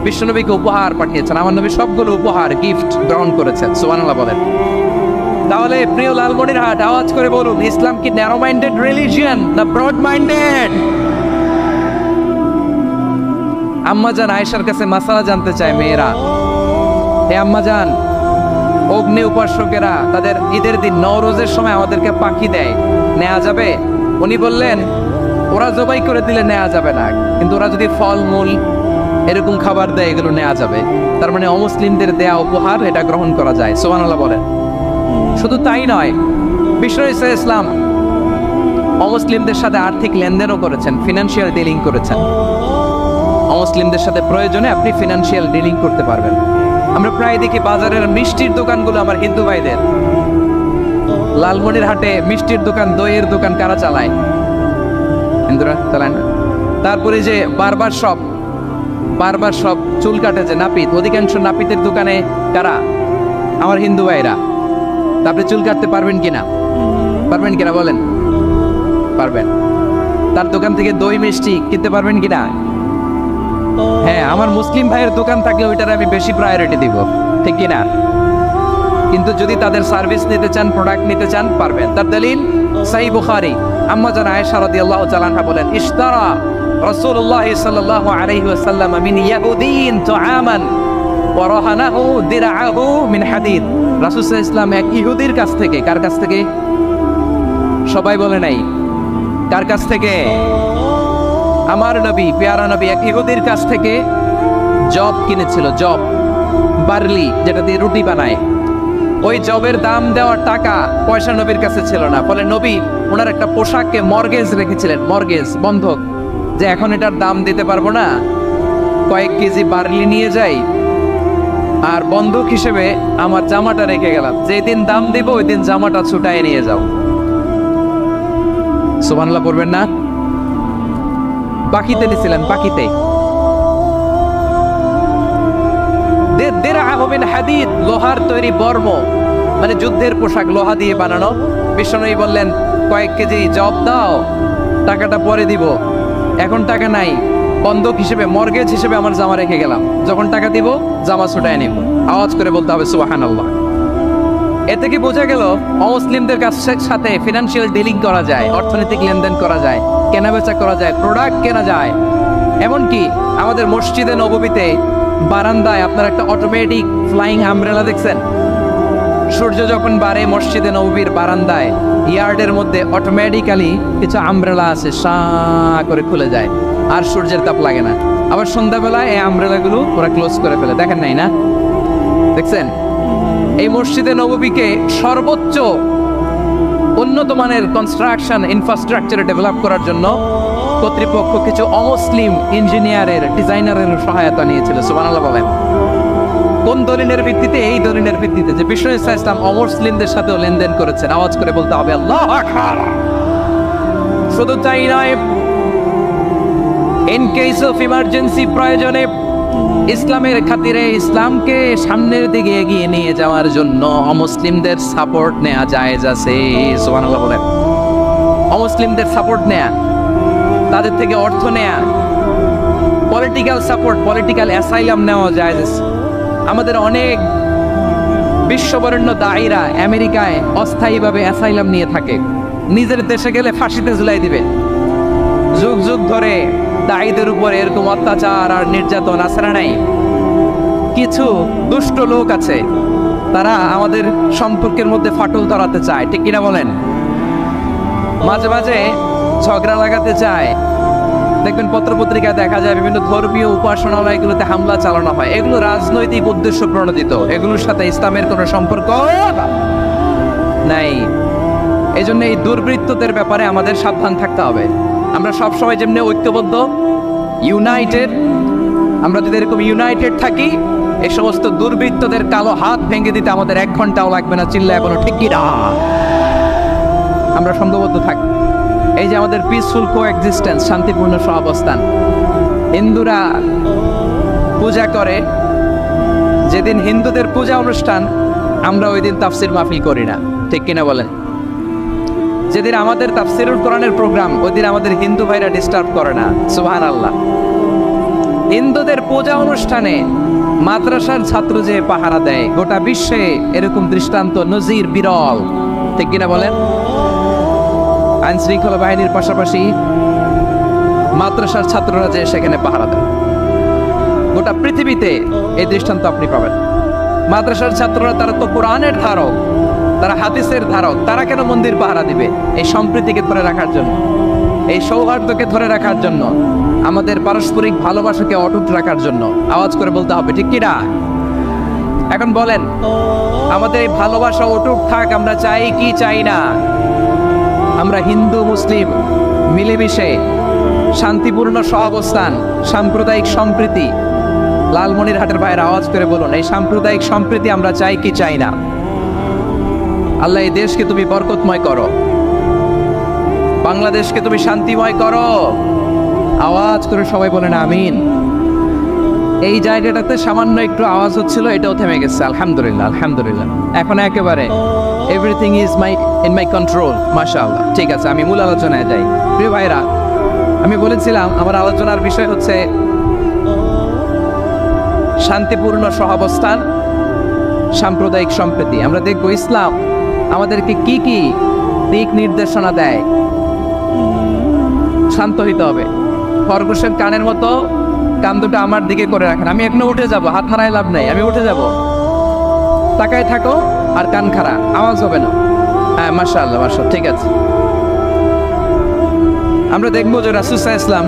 বিশ্বনবীকে উপহার পাঠিয়েছেন, আমার নবী সবগুলো উপহার গিফট গ্রহণ করেছেন। সুবহানাল্লাহ বলেন। তাহলে প্রিয় লালমনিরহাট, আওয়াজ করে বলুন, ইসলাম কি ন্যারো মাইন্ডেড রিলিজিয়ন না ব্রড মাইন্ডেড? আম্মাজান আয়েশার কাছে মাসালা জানতে চায় মেয়েরা, হে আম্মাজান, অগ্নি উপাসকেরা তাদের ঈদের দিন নওরোজের সময় আমাদেরকে পাখি দেয়, নেওয়া যাবে? উনি বললেন, ওরা জবাই করে দিলে নেওয়া যাবে না, কিন্তু ওরা যদি ফলমূল এরকম খাবার দেয় এগুলো নেওয়া যাবে। তার মানে অমুসলিমদের দেয়া উপহার এটা গ্রহণ করা যায়। সুবহানাল্লাহ বলেন। শুধু তাই নয়, বিশ্ব ইসলাম অমুসলিমদের সাথে আর্থিক লেনদেনও করেছেন, ফিনান্সিয়াল ডিলিং করেছেন। অমুসলিমদের সাথে প্রয়োজনে আপনি ফিনান্সিয়াল ডিলিং করতে পারবেন। আমরা প্রায় দেখি বাজারের মিষ্টির দোকানগুলো আমার হিন্দু ভাইদের। লালমনিরহাটে মিষ্টির দোকান, দইয়ের দোকান কারা চালায়? হিন্দুরা চালায় না। তারপরে যে বারবার সব চুল কাটে যে নাপিত, অধিকাংশ নাপিতের দোকানে কারা? আমার হিন্দু ভাইরা। আপনি চুল কাটতে পারবেন কিনা? বলেন, পারবেন। তার দোকান থেকে দই মিষ্টি কিনতে পারবেন কিনা? হ্যাঁ, আমার মুসলিম ভাইয়ের দোকান থাকলে ওইটার আমি বেশি প্রায়োরিটি দিব, ঠিক কিনা? কিন্তু যদি তাদের সার্ভিস নিতে চান, প্রোডাক্ট নিতে চান, পারবেন। তার দলিল সহিহ বুখারী, আম্মা জান আয়েশা রাদিয়াল্লাহু তাআলা আনহা বলেন, ইশতারা রাসূলুল্লাহ সাল্লাল্লাহু আলাইহি ওয়াসাল্লাম মিন ইয়াহুদিন তুআমান ওয়া রাহানাহু দিরআহু মিন হাদিদ। রাসূল সাল্লাল্লাহু আলাইহি ওয়াসাল্লাম এক ইহুদির কাছ থেকে, কার কাছ থেকে? সবাই বলে নাই, কার কাছ থেকে? আমার নবী, পেয়ারা নবী এক ইহুদির কাছ থেকে জব কিনেছিল, জব, বার্লি, যেটা দিয়ে রুটি বানায়। ওই জবের দাম দেওয়ার টাকা পয়সা নবীর কাছে ছিল না। ফলে নবী ওনার একটা পোশাককে মর্গেজ রেখেছিলেন, মর্গেজ, বন্ধক, যে এখন এটার দাম দিতে পারবো না, কয়েক কেজি বার্লি নিয়ে যাই আর বন্ধক হিসেবে আমার জামাটা রেখে গেলাম, যেদিন দাম দিব ওই দিন জামাটা ছুটায় নিয়ে যাও। সুবহানাল্লাহ পড়বেন না? বাকিতে নিছিলেন, বাকিতে। হাদিদ, লোহার তৈরি বর্ম, মানে যুদ্ধের পোশাক, লোহা দিয়ে বানানো। বিষ্ণু বললেন, কয়েক কেজি জব দাও, টাকাটা পরে দিব, এখন টাকা নাই, বন্ধক হিসেবে, মর্গেজ হিসেবে আমার জামা রেখে গেলাম, যখন টাকা দিব জামা ছুটায় নিব। আওয়াজ করে বলতে হবে সুবহানাল্লাহ। এতে কি বোঝা গেল অমুসলিমদের সাথে ফিনান্সিয়াল ডিলিং করা যায়, অর্থনৈতিক লেনদেন করা যায়, কেনাবেচা করা যায়, প্রোডাক্ট কেনা যায়। এমনকি আমাদের মসজিদে নববীতে বারান্দায় আপনার একটা অটোমেটিক ফ্লাইং আমব্রেলা দেখছেন? সূর্য যখন বাড়ে মসজিদে নববীর বারান্দায়, ইয়ার্ডের মধ্যে অটোমেটিক্যালি কিছু আমব্রেলা আছে, সা করে খুলে যায়, আর সূর্যের তাপ লাগে না। আবার সন্ধ্যাবেলায় এই আমব্রেলাগুলো ওরা ক্লোজ করে ফেলে, দেখেন নাই না? দেখছেন? এই মসজিদে নববীকে সর্বোচ্চ উন্নত মানের কনস্ট্রাকশন ইনফ্রাস্ট্রাকচারে ডেভেলপ করার জন্য কর্তৃপক্ষ কিছু অমুসলিম ইঞ্জিনিয়ারের, ডিজাইনারের সহায়তা নিয়েছিল। সুবহানাল্লাহ বলেন। কোন দলিলের ভিত্তিতে? এই দলিলের ভিত্তিতে যে বিষ্ণু ইসলাম অমুসলিমদের সাথেও লেনদেন করেছেন। আওয়াজ করে বলতে হবে আল্লাহু আকবার। শুধু তাই নয়, ইন কেস অফ ইমার্জেন্সি, প্রয়োজনে ইসলামের খাতিরে, ইসলামকে সামনের দিকে এগিয়ে নিয়ে যাওয়ার জন্য অমুসলিমদের সাপোর্ট নেওয়া জায়েজ আছে। সুবহানাল্লাহ বলেন। অমুসলিমদের সাপোর্ট নেয়া, তাদের থেকে অর্থ নেয়া, পলিটিক্যাল সাপোর্ট, পলিটিক্যাল অ্যাসাইলাম নেওয়া জায়েজ আছে। আমাদের অনেক বিশ্ববরেণ্য দায়ীরা আমেরিকায় অস্থায়ীভাবে অ্যাসাইলাম নিয়ে থাকে, নিজের দেশে গেলে ফাঁসিতে ঝুলাই দিবে। যুগ যুগ ধরে দায়ীদের উপর এরকম অত্যাচার আর নির্যাতন আছে না নাই? কিছু দুষ্ট লোক আছে, তারা আমাদের সম্পর্কের মধ্যে ফাটল ধরাতে চায়, ঠিক কিনা বলেন? মাঝে মাঝে ঝগড়া লাগাতে চায়। দেখবেন পত্রপত্রিকায় দেখা যায় বিভিন্ন ধর্মীয় উপাসনালয়গুলোতে হামলা চালানো হয়। এগুলো রাজনৈতিক উদ্দেশ্য প্রণোদিত, এগুলোর সাথে ইসলামের কোনো সম্পর্ক নাই। এই জন্য এই দুর্বৃত্তদের ব্যাপারে আমাদের সাবধান থাকতে হবে। আমরা সবসময় যেমনি ঐক্যবদ্ধ, ইউনাইটেড, আমরা যদি এরকম ইউনাইটেড থাকি, এই সমস্ত দুর্বৃত্তদের কালো হাত ভেঙে দিতে আমাদের 1 ঘন্টাও লাগবে না। চিল্লা এখনো ঠিক কি না? আমরা সংঘবদ্ধ থাকি। এই যে আমাদের পিসফুল কোএক্সিস্টেন্স, শান্তিপূর্ণ সহাবস্থান। হিন্দুরা পূজা করে, যেদিন হিন্দুদের পূজা অনুষ্ঠান, আমরা ওই দিন তাফসির মাহফিল করি না, ঠিক কিনা বলেন? যেদিন আমাদের তাফসিরুল কোরআনের প্রোগ্রাম, ওই দিন আমাদের হিন্দু ভাইরা ডিস্টার্ব করে না। সুবহানাল্লাহ। হিন্দুদের পূজা অনুষ্ঠানে মাদ্রাসার ছাত্র যে পাহারা দেয়, গোটা বিশ্বে এরকম দৃষ্টান্ত নজির বিরল, ঠিক কিনা বলেন? আইন শৃঙ্খলা বাহিনীর পাশাপাশি মাদ্রাসার ছাত্ররা যে সেখানে পাহারা দেয়, গোটা পৃথিবীতে এই দৃষ্টান্ত আপনি পাবেন। মাদ্রাসার ছাত্ররা, তারা তো কোরআনের ধারক, তারা হাদিসের ধারক, তারা কেন মন্দির পাহারা দিবে? এই সম্প্রীতিকে ধরে রাখার জন্য, এই সৌহার্দ্যকে ধরে রাখার জন্য, আমাদের পারস্পরিক ভালোবাসাকে অটুট রাখার জন্য। আওয়াজ করে বলতে হবে, ঠিক কিনা? এখন বলেন, আমাদের এই ভালোবাসা অটুট থাক, আমরা চাই কি চাই না? আমরা হিন্দু মুসলিম মিলেমিশে শান্তিপূর্ণ সহাবস্থান, সাম্প্রদায়িক সম্প্রীতি, লালমনিরহাটের ভাইয়ের আওয়াজ করে বলুন, এই সাম্প্রদায়িক সম্প্রীতি আমরা চাই কি চাই না? আল্লাহ এই দেশকে তুমি বরকতময় করো, বাংলাদেশকে তুমি শান্তিময় করো। আওয়াজ করে সবাই বলেন আমিন। এই জায়গাটাতে সামান্য একটু আওয়াজ হচ্ছিল, এটাও থেমে গেছে, আলহামদুলিল্লাহ আলহামদুলিল্লাহ। এখন একেবারে everything is in my control, মাশাআল্লাহ। ঠিক আছে, আমি মূল আলোচনায় যাই। প্রিয় ভাইরা, আমি বলেছিলাম আমার আলোচনার বিষয় হচ্ছে শান্তিপূর্ণ সহাবস্থান, সাম্প্রদায়িক সম্প্রীতি। আমরা দেখব ইসলাম আমাদেরকে কি কি দিক নির্দেশনা দেয়। শান্ত হইতে হবে, খরগোশের কানের মতো কান দুটো আমার দিকে করে রাখেন। আমি এখনো উঠে যাব, হাত নাড়ায় লাভ নাই, আমি উঠে যাব। তাকায় থাকো আর কান খাড়া, আওয়াজ হবে না। হ্যাঁ, মাশাআল্লাহ মাশাআল্লাহ, ঠিক আছে। আমরা দেখবো যে রাসূল সাল্লাল্লাহু আলাইহি ওয়াসাল্লাম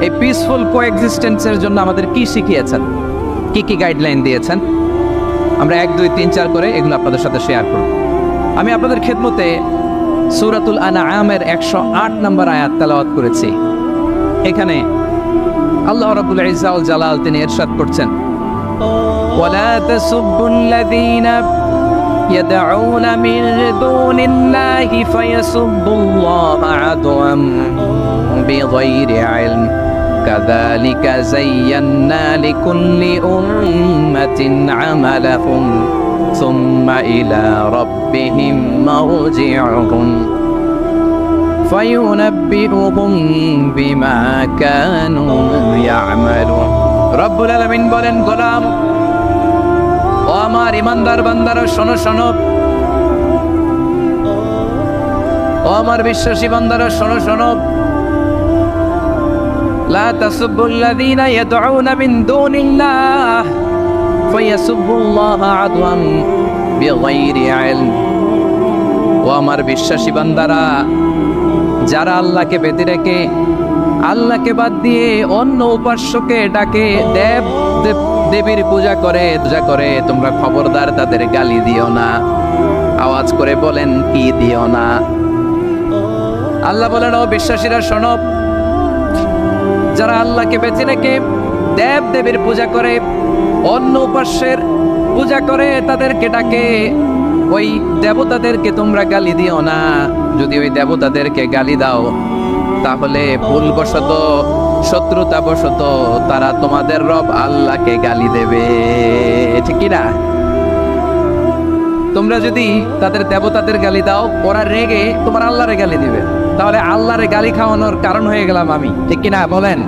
এই পিসফুল কোএক্সিস্টেন্সের জন্য আমাদের কি শিখিয়েছেন, কি কি গাইডলাইন দিয়েছেন। আমরা 1, 2, 3, 4 করে এগুলো আপনাদের সাথে শেয়ার করব। আমি আপনাদের খেদমতে সূরাতুল আনআমের 108 নম্বর আয়াত তেলাওয়াত করেছি। এখানে আল্লাহ রাব্বুল ইজ্জা ওয়াল জালাল তিনি ইরশাদ করছেন, ওয়ালা তাসুবুল্লাযীনা ইয়াদউনা মিন দুনিল্লাহি ফায়াসুবুল্লাহা আদওয়াম বিগাইরি ইলম কাযালিকা যায়্যান্না লিকুল্লি উম্মাতিন আমালাহুম সুম্মা ইলা রাব্বিহিম মারজিউহুম ফায়ুনাব্বিউহুম বিমা কানু ইয়ামালুন। রব্বুল আলামিন বলেন, গোলাম ও আমার ইমানদার বান্দারা, শোনো শোনো, ও আমার বিশ্বাসী বান্দারা, শোনো শোনো। লা তাসুবুল্লাযীনা ইয়াদউনা মিন দুনিল্লাহ ফায়াসুবুল্লাহা আদওয়াম বিগাইরি ইলম। ও আমার বিশ্বাসী বান্দারা, যারা আল্লাহকে বেঁধে রেখে, আল্লাহকে বাদ দিয়ে অন্য উপাস্যকে ডাকে, দেবীর পূজা করে, তোমরা খবরদার তাদের গালি দিও না। আওয়াজ করে বলেন, কি দিও না? আল্লাহ বলেন, ও বিশ্বাসীরা শোনো, যারা আল্লাহকে বেঁচে রেখে দেবীর পূজা করে, অন্য উপাস্যের পূজা করে, তাদেরকে ডাকে, ওই দেবতাদেরকে তোমরা গালি দিও না। যদি ওই দেবতাদেরকে গালি দাও, তাহলে ভুলবশত, শত্রুতাবশত তারা তোমাদের রব আল্লাহকে গালি দেবে, ঠিক কি না? তোমরা যদি তাদের দেবতাদের গালি দাও, ওরা রেগে তোমার আল্লাহরে গালি দিবে, তাহলে আল্লাহরে গালি খাওয়ানোর কারণ হয়ে গেলাম আমি, ঠিক কি না? বলেন।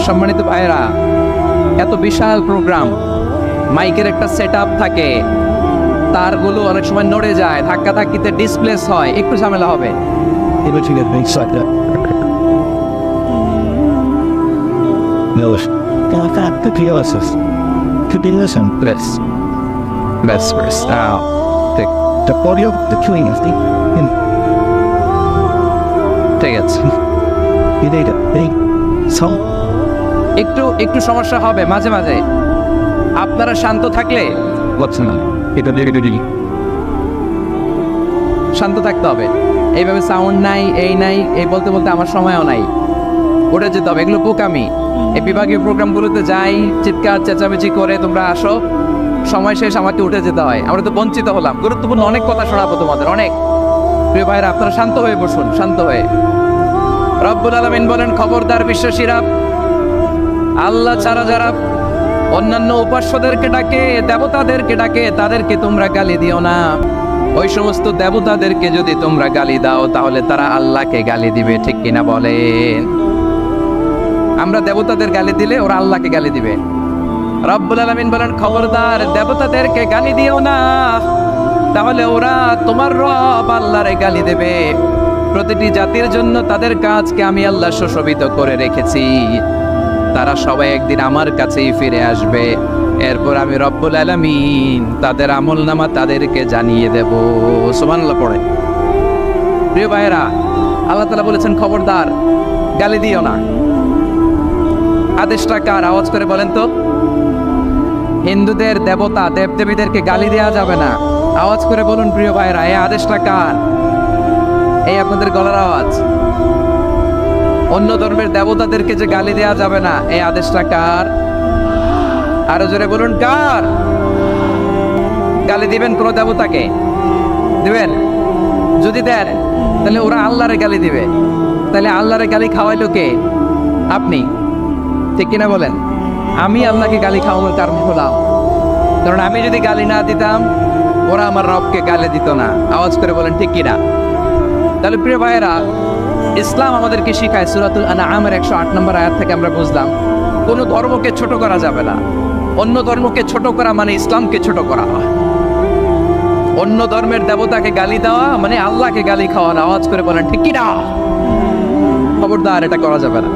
সম্মানিত ভাইরা, এত বিশাল প্রোগ্রাম, মাইকের একটা সেটআপ থাকে, তারগুলো অনেক সময় নড়ে যায়, ধাক্কা ধাক্কিতে ডিসপ্লেস হয়, একটু ঝামেলা হবে। ঠিক আছে, একটু একটু সমস্যা হবে মাঝে মাঝে। আপনারা শান্ত থাকলে শান্ত থাকতে হবে। এইভাবে সাউন্ড নাই, এই নাই, এই বলতে বলতে আমার সময়ও নাই, উঠে যেতে হবে। এগুলো বোকামি। এই বিভাগীয় প্রোগ্রামগুলোতে যাই, চিৎকার চেঁচামেচি করে তোমরা আসো, সময় শেষ, আমাকে উঠে যেতে হয়। আমরা তো বঞ্চিত হলাম। গুরুত্বপূর্ণ অনেক কথা শোনাবো তোমাদের, অনেক। প্রিয় ভাইরা, আপনারা শান্ত হয়ে বসুন, শান্ত হয়ে। রব্বুল আলামিন বলেন, খবরদার বিশ্বাসীরা, আল্লাহ ছাড়া যারা অন্যান্য উপাস্যদেরকে ডাকে, দেবতাদেরকে ডাকে, তাদেরকে তোমরা গালি দিও না। ওই সমস্ত দেবতাদেরকে যদি তোমরা গালি দাও তাহলে তারা আল্লাহকে গালি দিবে, ঠিক কিনা বলেন? আমরা দেবতাদের গালি দিলে ওরা আল্লাহকে গালি দিবে। রব্বুল আলামিন বলেন, খবরদার দেবতাদেরকে গালি দিও না, তাহলে ওরা তোমার রব আল্লাহরে গালি দেবে। প্রতিটি জাতির জন্য তাদের কাজকে আমি আল্লাহ সুশোভিত করে রেখেছি, তারা সবাই একদিন আমার কাছেই ফিরে আসবে। এরপর আমি রব্বুল আলামিন তাদের আমলনামা তাদেরকে জানিয়ে দেব। সুবহানাল্লাহ পড়ে। প্রিয় ভাইয়েরা, আল্লাহ তাআলা বলেছেন খবরদার গালি দিও না। আদেশটা কার? আওয়াজ করে বলেন তো। হিন্দুদের দেবতা দেবদেবীদেরকে গালি দেওয়া যাবে না। আওয়াজ করে বলুন প্রিয় ভাইয়েরা, এই আদেশটা কার? এই আপনাদের গলার আওয়াজ। অন্য ধর্মের দেবতাদেরকে যে গালি দেওয়া যাবে না, এই আদেশটা কার? আরো জোরে বলুন, কার? গালি দিবেন কোন দেবতাকে? দিবেন? যদি দেন তাহলে ওরা আল্লাহরে গালি দিবে। তাহলে আল্লাহরে গালি খাওয়াইলো কে? আপনি, ঠিক কিনা বলেন? আমি আল্লাহকে গালি খাওয়ানোর কারণ হলাম, কারণ আমি যদি গালি না দিতাম ওরা আমার রবকে গালি দিত না। আওয়াজ করে বলেন ঠিক কিনা? তাহলে প্রিয় ভাইয়েরা, ইসলাম আমাদেরকে শিখায়, সূরাতুল আনআমের 108 নম্বর আয়াত থেকে আমরা বুঝলাম কোন ধর্মকে ছোট করা যাবে না। অন্য ধর্মকে ছোট করা মানে ইসলামকে ছোট করা। অন্য ধর্মের দেবতাকে গালি দেওয়া মানে আল্লাহকে গালি খাওয়ানো। আওয়াজ করে বলেন ঠিক কিনা? খবরদার, এটা করা যাবে না।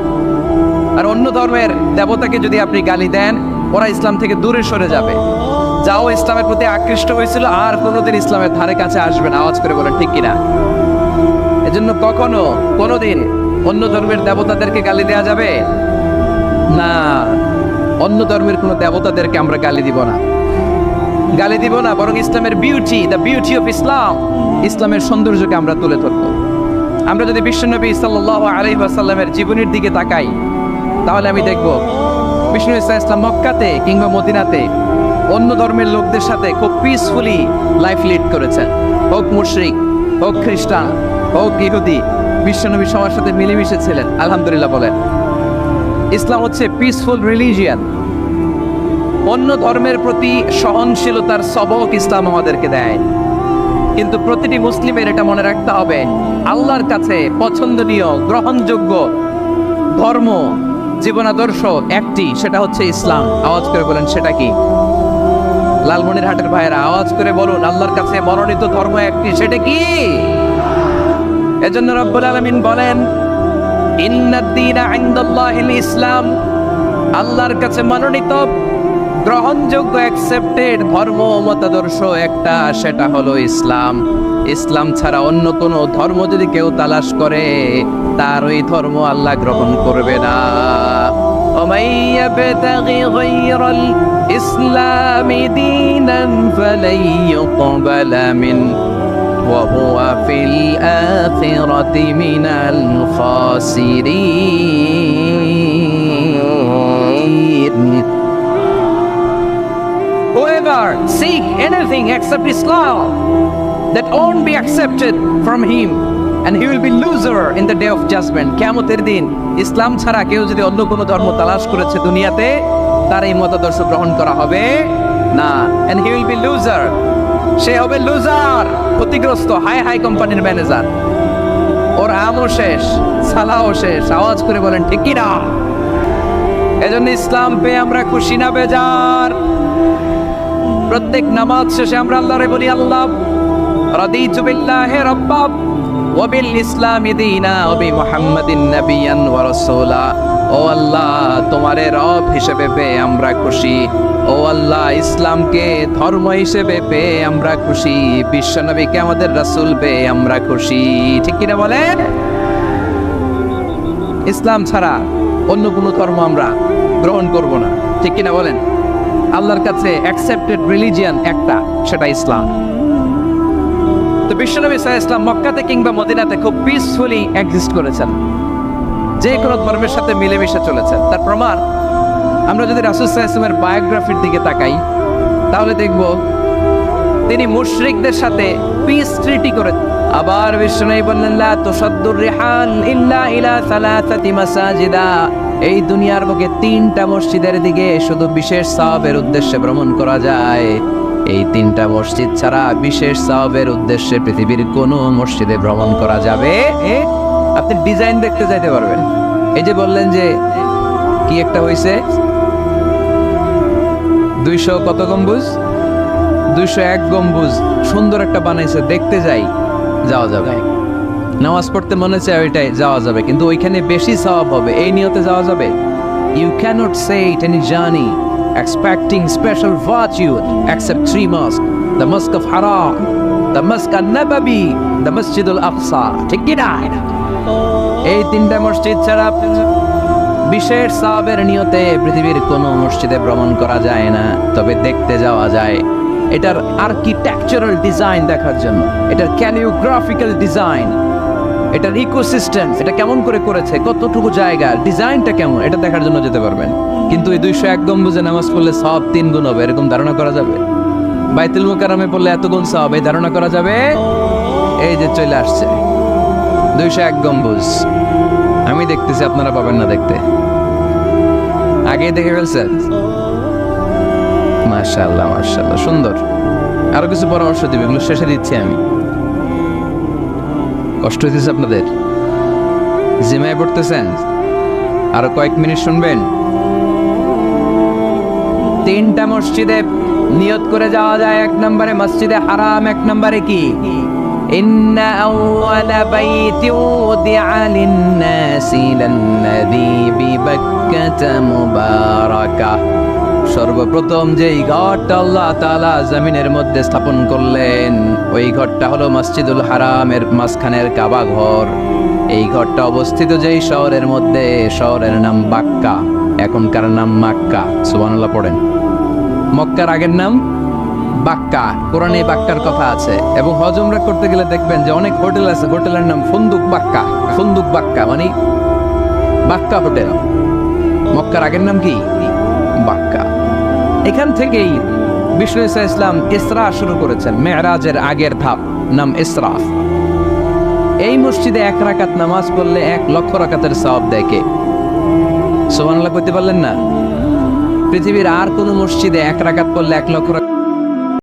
আর অন্য ধর্মের দেবতাকে যদি আপনি গালি দেন, ওরা ইসলাম থেকে দূরে সরে যাবে। যাও ইসলামের প্রতি আকৃষ্ট হয়েছিল আর কোনোদিন ইসলামের ধারে কাছে আসবে না। আওয়াজ করে বলেন ঠিক কিনা? এজন্য কখনো কোনোদিন অন্য ধর্মের দেবতাদেরকে গালি দেওয়া যাবে না। অন্য ধর্মের কোনো দেবতাদেরকে আমরা গালি দিব না, গালি দিব না, বরং ইসলামের beauty, the beauty of Islam, ইসলামের সৌন্দর্যকে আমরা তুলে ধরব। আমরা যদি বিশ্বনবী সাল্লাল্লাহু আলাইহি ওয়াসাল্লামের জীবনের দিকে তাকাই তাহলে আমি দেখব বিষ্ণু ইসলাম মক্কাতে কিংবা মদিনাতে অন্য ধর্মের লোকদের সাথে খুব পিসফুলি লাইফ লিড করেছেন। হোক মুশরিক, হোক খ্রিস্টান, হোক ইহুদি, বিশ্বনবী সবার সাথে মিলেমিশে ছিলেন। আলহামদুলিল্লাহ বলেন। ইসলাম হচ্ছে পিসফুল রিলিজিয়ান। অন্য ধর্মের প্রতি সহনশীলতার সবক ইসলাম আমাদেরকে দেয়। কিন্তু প্রতিটি মুসলিমের এটা মনে রাখতে হবে, আল্লাহর কাছে পছন্দনীয় গ্রহণযোগ্য ধর্ম, জীবনাদর্শ একটি, সেটা হচ্ছে ইসলাম। আওয়াজ করে বলেন সেটা কি? লালমনিরহাটের ভাইয়েরা আওয়াজ করে বলুন, আল্লাহর কাছে মনোনীত ধর্ম একটি, সেটা কি? এজন্য রব্বুল আলামিন বলেন, ইন্নাদ-দীনা ইনদাল্লাহিল ইসলাম, আল্লাহর কাছে মনোনীত গ্রহণযোগ্য অ্যাকসেপ্টেড ধর্ম মতাদর্শ একটা, সেটা হলো ইসলাম। ইসলাম ছাড়া অন্য কোনো ধর্ম যদি কেউ তালাশ করে তার ওই ধর্ম আল্লাহ গ্রহণ করবে না। ওমাই ইয়াবতাগি গায়রাল ইসলামি দীনান ফালাই ইউকবালা মিন ওয়া হুয়া ফিল আখিরাতি মিনাল খাসিরিন। Whoever seek anything except Islam, that won't be accepted from him, and he will be loser in the day of judgment. কিয়ামতের দিন ইসলাম ছাড়া কেউ যদি অন্য কোনো ধর্ম তালাশ করেছে দুনিয়াতে, তার এই মতাদর্শ গ্রহণ করা হবে না, and he will be loser, সে হবে লুজার, ক্ষতিগ্রস্ত, হাই হাই কোম্পানির ম্যানেজার। ওর আমও শেষ, সালাও শেষ। আওয়াজ করে বলেন ঠিক কি না? এজন্য ইসলাম পেয়ে আমরা খুশি না বেজার? প্রত্যেক নামাজ শেষে আমরা আল্লাহরে বলি, আল্লাহ রাদিতু বিল্লাহি রাব্বা ওয়া বিল ইসলামি দীনা ওয়া বি মুহাম্মাদিন নাবিয়ান ওয়া রাসূলা। ও আল্লাহ, তোমারে রব হিসেবে পেয়ে আমরা খুশি। ও আল্লাহ, ইসলামকে ধর্ম হিসেবে পেয়ে আমরা খুশি। বিশ্বনবীকে আমাদের রাসূল পেয়ে আমরা খুশি। ঠিক কিনা বলেন? ইসলাম ছাড়া অন্য কোনো ধর্ম আমরা গ্রহণ করব না। ঠিক কিনা বলেন? আল্লাহর কাছে অ্যাকসেপ্টেড রিলিজিয়ান একটা, সেটা ইসলাম। তো বিশ্বনবী সাল্লাল্লাহু আলাইহি ওয়াসাল্লাম মক্কাতে কিংবা মদিনাতে খুব পিসফুলি এক্সিস্ট করেছেন, যে কোনো ধর্মের সাথে মিলেমিশে চলেছেন। তার প্রমাণ আমরা যদি রাসূল সাল্লাল্লাহু আলাইহি ওয়াসাল্লামের বায়োগ্রাফির দিকে তাকাই তাহলে দেখব তিনি মুশরিকদের সাথে পিস ট্রিটি করে আবার বিষ্ণু বললেন লা তুসাদ্দুর রিহাল ইল্লা ইলা সালাসাতি মাসাজিদা, এই দুনিয়ার বুকে 3টা মসজিদের দিকে শুধু বিশেষ সওয়াবের উদ্দেশ্যে ভ্রমণ করা যায়। এই 3টা মসজিদ ছাড়া বিশেষ সওয়াবের উদ্দেশ্যে পৃথিবীর কোনো মসজিদে ভ্রমণ করা যাবে। আপনি ডিজাইন দেখতে যাইতে পারবেন। এই যে বললেন যে কি একটা হইছে 200 কত গম্বুজ, 201 গম্বুজ সুন্দর একটা বানাইছে, দেখতে যাই, যাওয়া যাবে। নামাজ পড়তে মনে চায় ওইটাই যাওয়া যাবে, কিন্তু ওইখানে বেশি সওয়াব হবে, এই নিয়তে যাওয়া যাবে। You cannot say it any journey expecting special virtue except 3 mosques, the Mosque of Haram, the Mosque al-Nabawi, the Masjid al-Aqsa, ঠিক কি না? এই 3টা মসজিদ ছাড়া বিশেষ সওয়াবের নিয়তে পৃথিবীর কোনো মসজিদে ভ্রমণ করা যায় না, তবে দেখতে যাওয়া যায়। এটার আর্কিটেকচারাল ডিজাইন দেখার জন্য, এটার ক্যালিওগ্রাফিক্যাল ডিজাইন, এটার ইকোসিস্টেম, এটা কেমন করে করেছে, কতটুকু জায়গা, ডিজাইনটা কেমন, এটা দেখার জন্য যেতে পারবেন। কিন্তু এই 201 গম্বুজে নামাজ পড়লে সওয়াব 3 গুণ হবে, এরকম ধারণা করা যাবে? বাইতুল মুকাররমে পড়লে এত গুণ সওয়াব, এই ধারণা করা যাবে? এই যে চলে আসছে 201 গম্বুজ, আমি দেখতেছি, আপনারা পাবেন না দেখতে। আগে দেখে ফেলছেন? মাশাআল্লাহ মাশাআল্লাহ, সুন্দর। আরো কিছু পরামর্শ দিবে, এগুলো শেষে দিচ্ছি আমি। কষ্ট হইতেছে আপনাদের? জিমায় পড়তেছেন? আরো কয়েক মিনিট শুনবেন। 3টা মসজিদে নিয়ত করে যাওয়া যায়। 1 নম্বরে মসজিদে হারাম, 1 নম্বরে কি? ইন্না আউওয়ালা বাইতি উদিআ লিন-নাসি লাল্লাযী বিবাক্কাতা মুবারাকাহ, সর্বপ্রথম যেই ঘরটা আল্লাহ তাআলা জমিনের মধ্যে স্থাপন করলেন, ওই ঘরটা হলো মসজিদুল হারামের মাঝখানের কাবা ঘর। এই ঘরটা অবস্থিত যেই শহরের মধ্যে, শহরের নাম বাক্কা, এখনকার নাম মক্কা। সুবহানাল্লাহ পড়েন। মক্কার আগের নাম বাক্কা, কোরআনে বাক্কার কথা আছে। এবং হজ উমরা করতে গেলে দেখবেন যে অনেক হোটেল আছে, হোটেলের নাম ফুন্দুক বাক্কা। ফুন্দুক বাক্কা মানে বাক্কা হোটেল। মক্কার আগের নাম কি? বাক্কা। এখান থেকেই বিষ্ণু ঈসা ইসলাম ইসরা শুরু করেছেন, মেরাজের আগের ধাপ, নাম ইসরা। এই মসজিদে 1 রাকাত নামাজ পড়লে 1 লক্ষ রাকাতের সওয়াব দেয় কে? সুবহানাল্লাহ কইতে পারলেন না? পৃথিবীর আর কোন মসজিদে 1 রাকাত পড়লে 1 লক্ষ